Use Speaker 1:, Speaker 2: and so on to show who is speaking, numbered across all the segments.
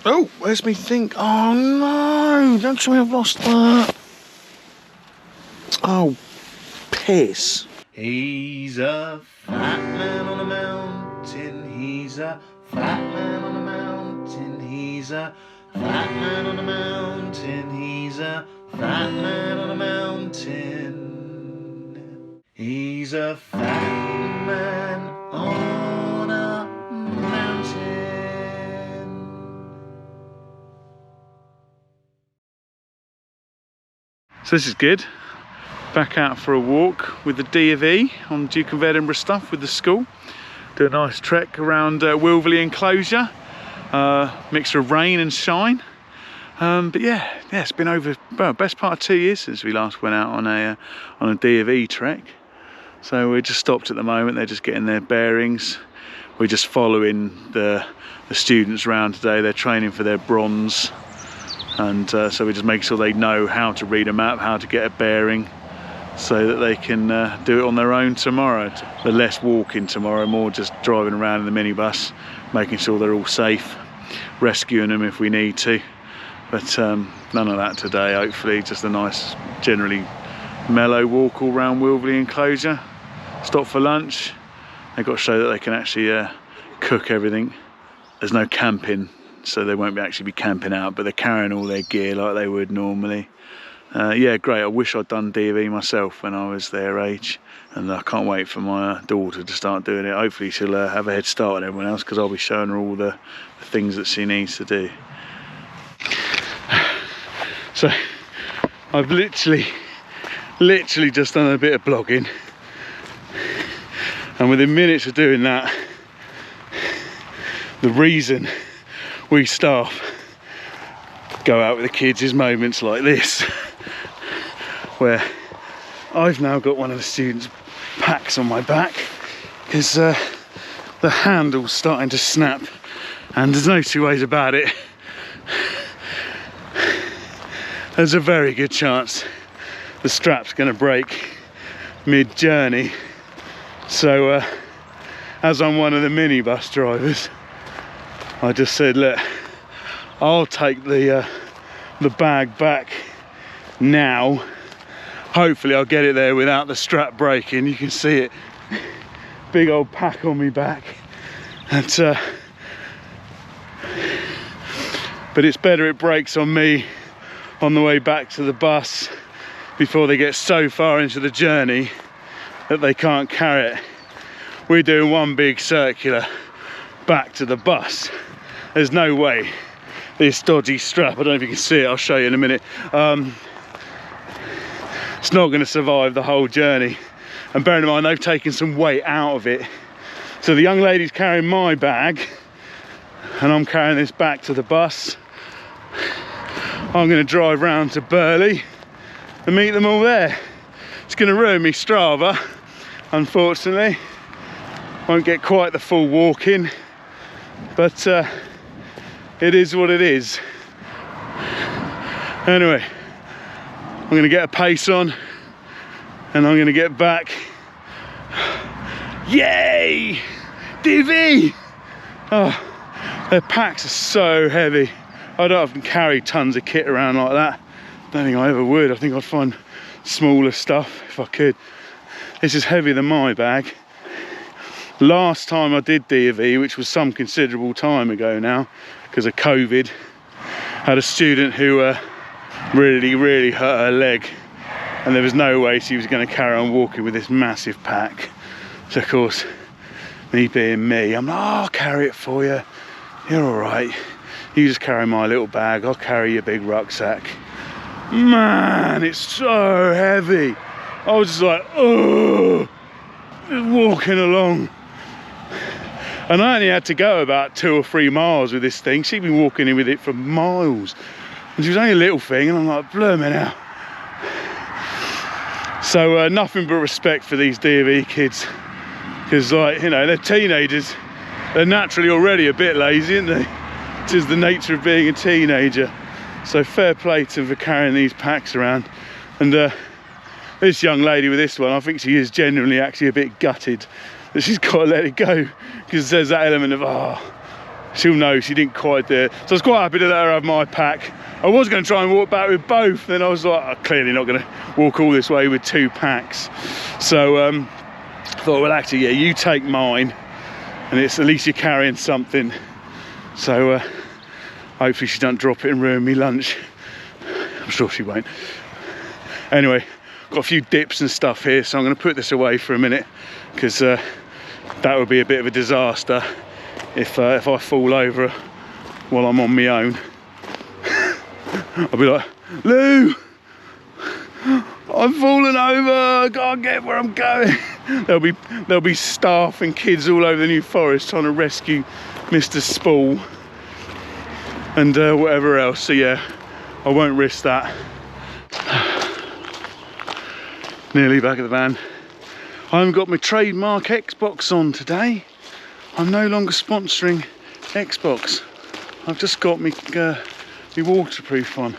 Speaker 1: Oh, where's me think? Oh no, don't tell me I've lost that. Oh, piss. He's a fat man on a mountain. He's a fat man on a mountain. He's a fat man on a mountain. He's a fat man on a mountain. He's a fat man on a mountain. So this is good. Back out for a walk with the D of E on Duke of Edinburgh stuff with the school. Do a nice trek around Wilverley enclosure. Mixture of rain and shine. But yeah, it's been over, well, best part of 2 years since we last went out on a D of E trek. So we're just stopped at the moment. They're just getting their bearings. We're just following the students around today. They're training for their bronze. And so we just make sure they know how to read a map, how to get a bearing, so that they can do it on their own tomorrow. The less walking tomorrow, more just driving around in the minibus, making sure they're all safe, rescuing them if we need to. But none of that today, hopefully. Just a nice, generally mellow walk all around Wilverley enclosure. Stop for lunch. They've got to show that they can actually cook everything. There's no camping, so they won't actually be camping out, but they're carrying all their gear like they would normally. Yeah, great. I wish I'd done D of E myself when I was their age, and I can't wait for my daughter to start doing it. Hopefully she'll have a head start on everyone else, because I'll be showing her all the things that she needs to do. So I've literally just done a bit of blogging, and within minutes of doing that, the reason we staff go out with the kids is moments like this, where I've now got one of the students' packs on my back because the handle's starting to snap, and there's no two ways about it. There's a very good chance the strap's going to break mid-journey. So as I'm one of the minibus drivers, I just said, look, I'll take the bag back now. Hopefully I'll get it there without the strap breaking. You can see it, big old pack on me back. And but it's better it breaks on me on the way back to the bus before they get so far into the journey that they can't carry it. We're doing one big circular back to the bus. There's no way this dodgy strap, I don't know if you can see it, I'll show you in a minute, it's not going to survive the whole journey. And bearing in mind they've taken some weight out of it, so the young lady's carrying my bag and I'm carrying this back to the bus. I'm going to drive round to Burley and meet them all there. It's going to ruin me Strava, unfortunately. Won't get quite the full walk in, but it is what it is. Anyway, I'm going to get a pace on and I'm going to get back. Yay! DV! Oh, their packs are so heavy. I don't often carry tons of kit around like that. Don't think I ever would. I think I'd find smaller stuff if I could. This is heavier than my bag. Last time I did D of E, which was some considerable time ago now, because of COVID, had a student who really hurt her leg, and there was no way she was going to carry on walking with this massive pack. So of course, me being me, I'm like, oh, I'll carry it for you. You're all right. You just carry my little bag, I'll carry your big rucksack. Man, it's so heavy. I was just like, oh, just walking along. And I only had to go about 2 or 3 miles with this thing. She'd been walking in with it for miles. And she was only a little thing, and I'm like, blooming hell. So nothing but respect for these D of E kids. Because, like, you know, they're teenagers. They're naturally already a bit lazy, aren't they? It is the nature of being a teenager. So fair play to them for carrying these packs around. And this young lady with this one, I think she is genuinely actually a bit gutted that she's got to let it go, because there's that element of, oh, she'll know she didn't quite do it. So I was quite happy to let her have my pack. I was going to try and walk back with both, then I was like, I'm clearly not going to walk all this way with 2 packs. So I thought, well, actually, yeah, you take mine, and it's at least you're carrying something. So hopefully she doesn't drop it and ruin me lunch. I'm sure she won't. Anyway, got a few dips and stuff here, so I'm going to put this away for a minute, because that would be a bit of a disaster if I fall over while I'm on my own. I'll be like, Lou, I've fallen over, I can't get where I'm going. There'll be staff and kids all over the New Forest trying to rescue Mr. Spool and whatever else. So yeah, I won't risk that. Nearly back at the van. I haven't got my trademark Xbox on today. I'm no longer sponsoring Xbox. I've just got me waterproof on.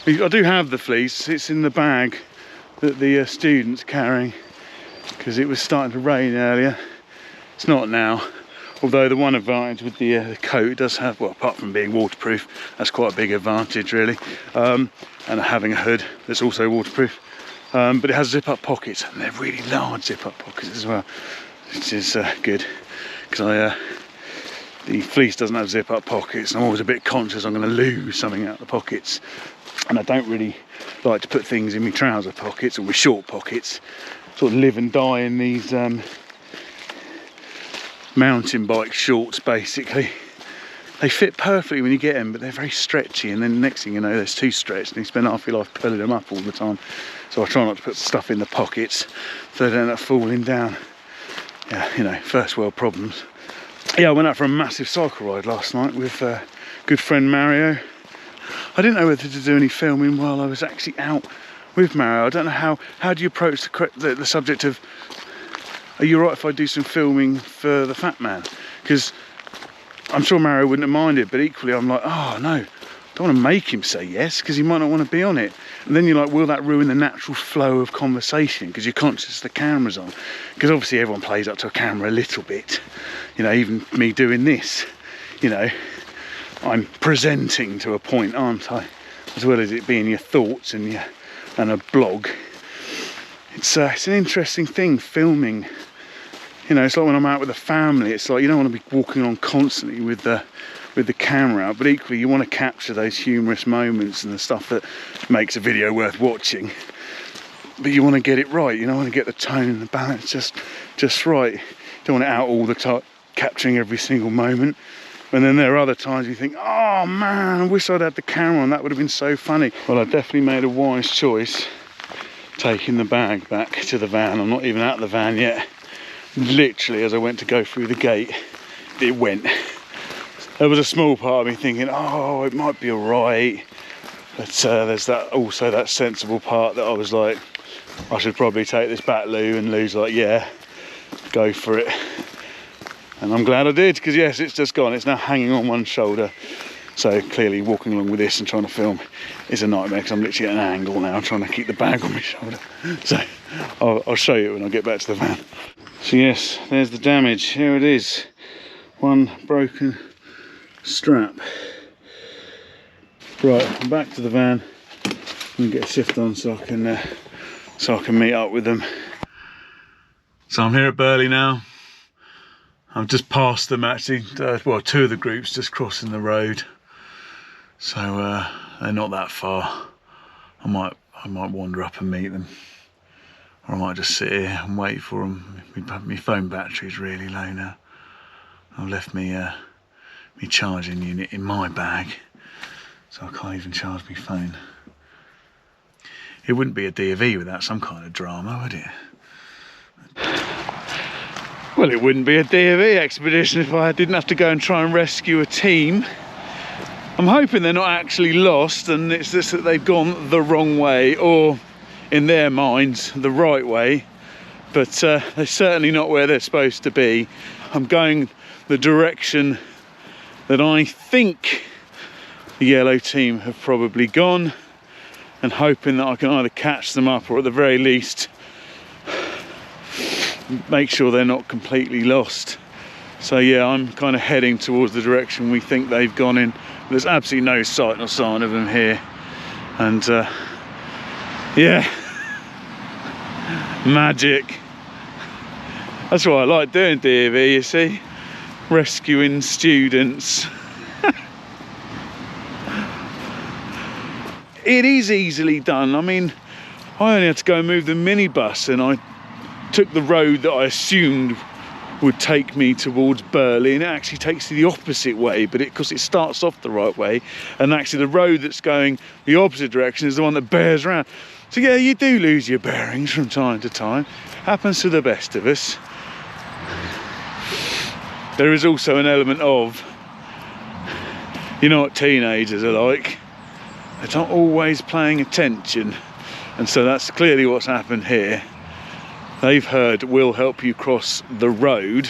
Speaker 1: I do have the fleece. It's in the bag that the students carrying, because it was starting to rain earlier. It's not now, although the one advantage with the coat does have, well, apart from being waterproof, that's quite a big advantage really, and having a hood that's also waterproof, but it has zip-up pockets, and they're really large zip-up pockets as well, which is good, because the fleece doesn't have zip-up pockets, and I'm always a bit conscious I'm going to lose something out of the pockets, and I don't really like to put things in my trouser pockets or my short pockets. Sort of live and die in these mountain bike shorts, basically. They fit perfectly when you get them, but they're very stretchy, and then the next thing you know, they're too stretched, and you spend half your life pulling them up all the time. So I try not to put stuff in the pockets so they don't end up falling down. Yeah, you know, first world problems. Yeah, I went out for a massive cycle ride last night with good friend Mario. I didn't know whether to do any filming while I was actually out with Mario. I don't know how do you approach the subject of, are you right if I do some filming for the Fat Man? Because I'm sure Mario wouldn't have minded, but equally I'm like, oh no, I don't want to make him say yes, because he might not want to be on it. And then you're like, will that ruin the natural flow of conversation, because you're conscious the camera's on? Because obviously everyone plays up to a camera a little bit, you know, even me doing this, you know, I'm presenting to a point, aren't I? As well as it being your thoughts and a blog. It's an interesting thing, filming. You know, it's like when I'm out with a family, it's like you don't want to be walking on constantly with the camera, but equally you want to capture those humorous moments and the stuff that makes a video worth watching. But you want to get it right, you know, want to get the tone and the balance just right. You don't want it out all the time, capturing every single moment. And then there are other times you think, oh man, I wish I'd had the camera on, that would have been so funny. Well, I definitely made a wise choice taking the bag back to the van. I'm not even out of the van yet. Literally, as I went to go through the gate, it went. There was a small part of me thinking, oh, it might be all right. But there's also that sensible part that I was like, I should probably take this back, Lou. And Lou's like, yeah, go for it. And I'm glad I did, because yes, it's just gone. It's now hanging on one shoulder. So clearly walking along with this and trying to film is a nightmare, because I'm literally at an angle now trying to keep the bag on my shoulder. So I'll show you when I get back to the van. So yes, there's the damage. Here it is. One broken strap. Right, I'm back to the van. I'm gonna get a shift on so I can meet up with them. So I'm here at Burley now. I've just passed them actually, well, 2 of the groups just crossing the road, so they're not that far. I might wander up and meet them, or I might just sit here and wait for them. My phone battery is really low now. I've left my charging unit in my bag, so I can't even charge my phone. It wouldn't be a D&V without some kind of drama, would it? Well, it wouldn't be a D&V expedition if I didn't have to go and try and rescue a team. I'm hoping they're not actually lost and it's just that they've gone the wrong way, or in their minds the right way, but they're certainly not where they're supposed to be. I'm going the direction that I think the yellow team have probably gone, and hoping that I can either catch them up or at the very least make sure they're not completely lost. So yeah, I'm kind of heading towards the direction we think they've gone in. There's absolutely no sight nor sign of them here. And yeah, magic. That's why I like doing DV, you see, rescuing students. It is easily done. I mean, I only had to go and move the minibus, and I took the road that I assumed would take me towards Burley, and it actually takes you the opposite way, but because it starts off the right way, and actually the road that's going the opposite direction is the one that bears around. So yeah, you do lose your bearings from time to time. Happens to the best of us. There is also an element of, you know what teenagers are like, they're not always paying attention, and so that's clearly what's happened here. They've heard "we'll help you cross the road,"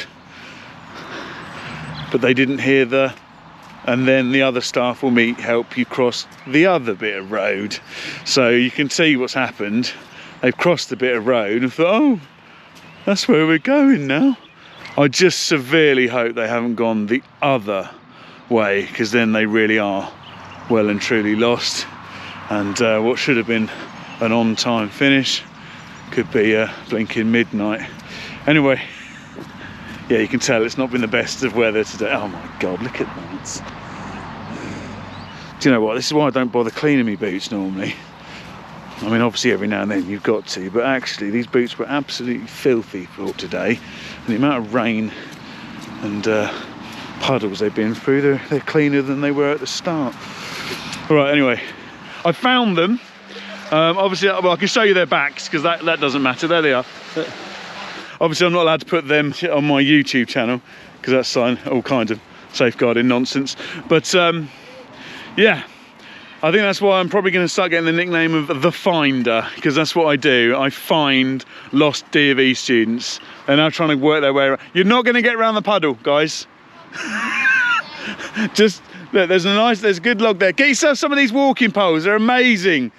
Speaker 1: but they didn't hear the "and then the other staff will help you cross the other bit of road." So you can see what's happened. They've crossed the bit of road and thought, oh, that's where we're going now. I just severely hope they haven't gone the other way, because then they really are well and truly lost, and what should have been an on-time finish could be blinking midnight. Anyway, yeah, you can tell it's not been the best of weather today. Oh my god, look at that. Do you know what, this is why I don't bother cleaning my boots normally. I mean, obviously every now and then you've got to, but actually these boots were absolutely filthy for today, and the amount of rain and puddles they've been through, they're cleaner than they were at the start. All right, anyway, I found them. Obviously, well, I can show you their backs, because that doesn't matter. There they are. Obviously, I'm not allowed to put them on my YouTube channel, because that's all kind of safeguarding nonsense. But yeah, I think that's why I'm probably going to start getting the nickname of The Finder, because that's what I do. I find lost DV students. They're now trying to work their way around. You're not going to get around the puddle, guys. Just look, there's a good log there. Get yourself some of these walking poles. They're amazing.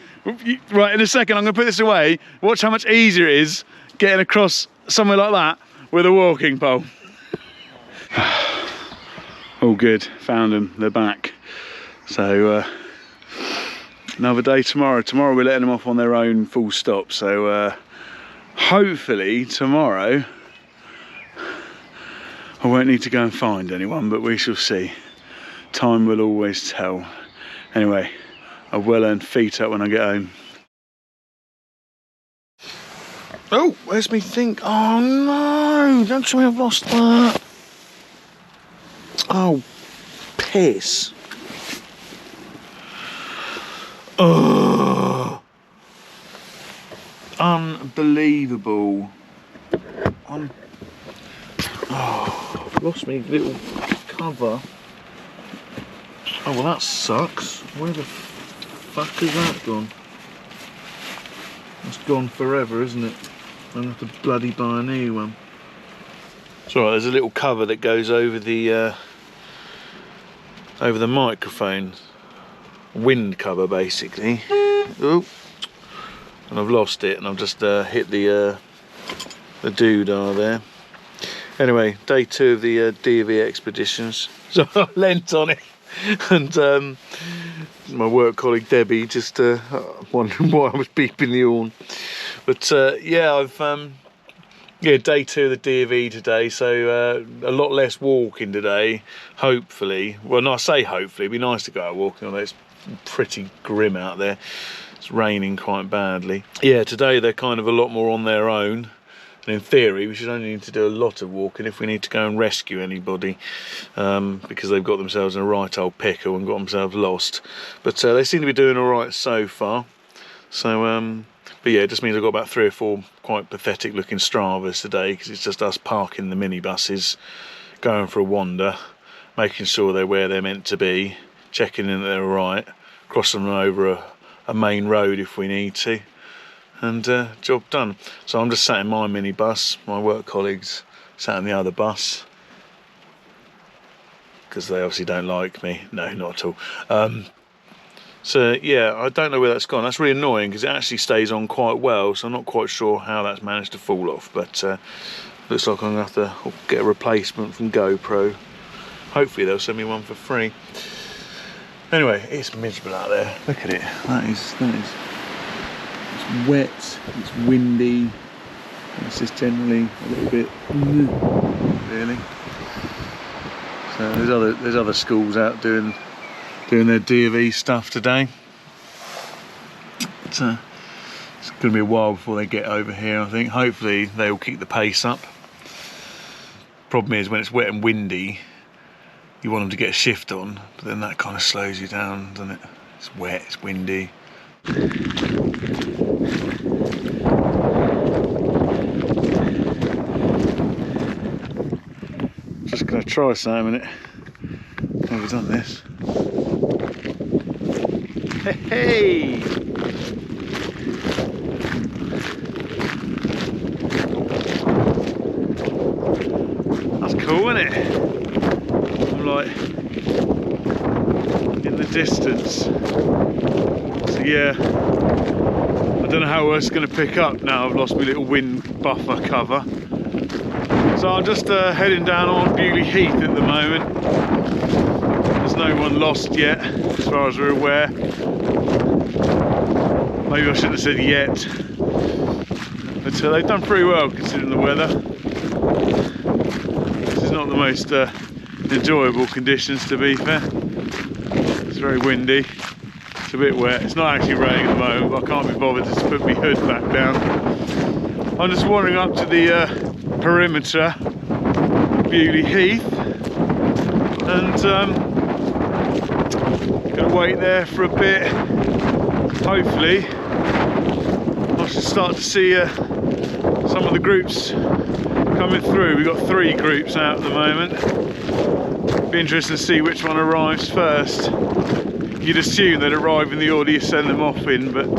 Speaker 1: Right, in a second I'm going to put this away. Watch how much easier it is getting across somewhere like that with a walking pole. All good, found them, they're back. So another day tomorrow. Tomorrow we're letting them off on their own, full stop. So hopefully tomorrow I won't need to go and find anyone, but we shall see. Time will always tell. Anyway, I've well earned feet up when I get home. Oh, where's me think? Oh no, don't tell me I've lost that. Oh, piss. Oh, unbelievable. Oh, I've lost me little cover. Oh, well that sucks. Where the fuck has that gone? It's gone forever, isn't it? I'll have to bloody buy a new one. It's alright, there's a little cover that goes over the microphone. Wind cover, basically. Oh, and I've lost it, and I've just hit the doodah there. Anyway, day 2 of the DV expeditions. So I leant on it, and my work colleague Debbie just wondering why I was beeping the horn. But yeah, I've yeah, day 2 of the DV today, so a lot less walking today, hopefully. Well, no, I say hopefully, it'd be nice to go out walking, although it's pretty grim out there. It's raining quite badly. Yeah, today they're kind of a lot more on their own. And in theory, we should only need to do a lot of walking if we need to go and rescue anybody, because they've got themselves in a right old pickle and got themselves lost. But they seem to be doing all right so far. So, but yeah, it just means I've got about 3 or 4 quite pathetic looking Stravas today, because it's just us parking the minibuses, going for a wander, making sure they're where they're meant to be, checking in that they're all right, crossing them over a main road if we need to, and job done. So I'm just sat in my minibus, my work colleagues sat in the other bus, because they obviously don't like me. No, not at all. So yeah, I don't know where that's gone. That's really annoying, because it actually stays on quite well, so I'm not quite sure how that's managed to fall off. But Looks like I'm gonna have to get a replacement from GoPro. Hopefully they'll send me one for free. Anyway, it's miserable out there. Look at it. That is. It's wet. It's windy. It's just generally a little bit really. So there's other schools out doing their D of E stuff today. It's going to be a while before they get over here, I think. Hopefully they'll keep the pace up. Problem is, when it's wet and windy, you want them to get a shift on, but then that kind of slows you down, doesn't it? It's wet, it's windy. Just going to try something a minute. Never done this. Hey! That's cool, isn't it? I'm like in the distance. So yeah, I don't know how it's going to pick up now. I've lost my little wind buffer cover. So I'm just heading down on Bewley Heath at the moment. There's no one lost yet, as far as we're aware. Maybe I shouldn't have said yet. But they've done pretty well considering the weather. This is not the most enjoyable conditions, to be fair. It's very windy. It's a bit wet. It's not actually raining at the moment, but I can't be bothered to put my hood back down. I'm just wandering up to the perimeter of Bewley Heath, and gonna wait there for a bit. Hopefully I should start to see some of the groups coming through. We've got 3 groups out at the moment. Be interesting to see which one arrives first. You'd assume they'd arrive in the order you send them off in, but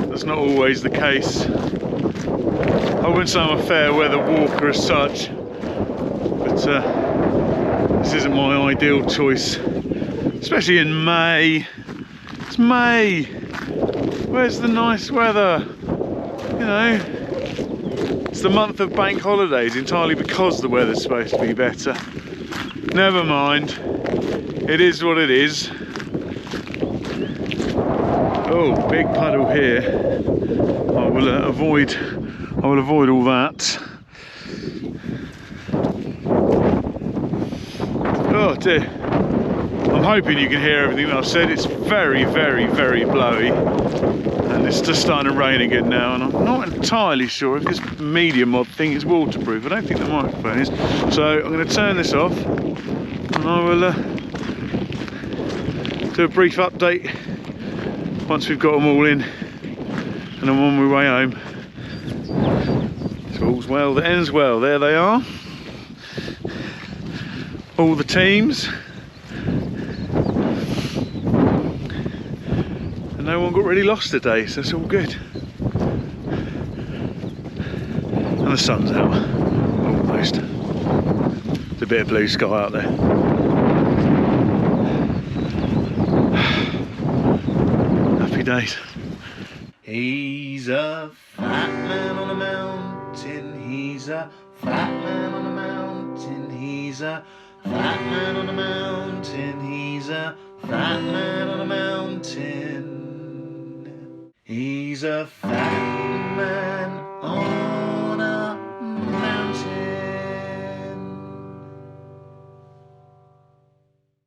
Speaker 1: that's not always the case. I wouldn't say I'm a fair weather walker as such, but this isn't my ideal choice, especially in May. It's May. Where's the nice weather? You know, it's the month of bank holidays entirely because the weather's supposed to be better. Never mind. It is what it is. Oh, big puddle here. I will avoid all that. Oh dear. I'm hoping you can hear everything that I've said. It's very, very, very blowy. And it's just starting to rain again now. And I'm not entirely sure if this media mod thing is waterproof. I don't think the microphone is. So I'm going to turn this off. And I will do a brief update once we've got them all in. And I'm on my way home. All's well that ends well. There they are, all the teams, and no one got really lost today, so it's all good. And the sun's out, almost. There's a bit of blue sky out there. Happy days. He's a fat man on a mountain. He's a fat man on a mountain. He's a fat man on a mountain. He's a fat man on a mountain. He's a fat